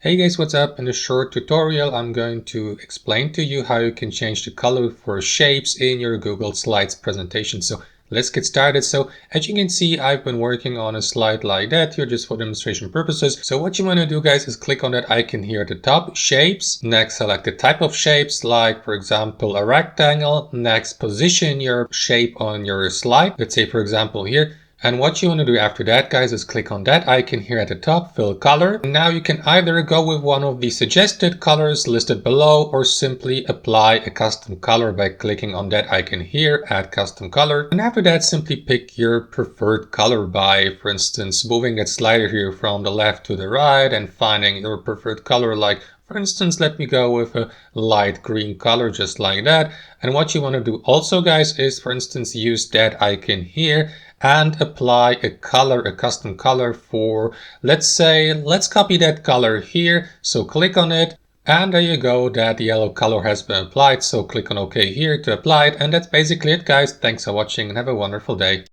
Hey guys, what's up? In this short tutorial, I'm going to explain to you how you can change the color for shapes in your Google Slides presentation. So let's get started. So as you can see, I've been working on a slide like that here just for demonstration purposes. So what you want to do, guys, is click on that icon here at the top, shapes. Next, select the type of shapes, like for example, a rectangle. Next, position your shape on your slide. Let's say, for example, here. And what you want to do after that, guys, is click on that icon here at the top, fill color. Now you can either go with one of the suggested colors listed below or simply apply a custom color by clicking on that icon here, add custom color. And after that, simply pick your preferred color by, for instance, moving that slider here from the left to the right and finding your preferred color. Like, for instance, let me go with a light green color, just like that. And what you want to do also, guys, is, for instance, use that icon here and apply a color, a custom color for, let's copy that color here. So click on it, and there you go, that yellow color has been applied. So click on OK here to apply it. And that's basically it, guys. Thanks for watching and have a wonderful day.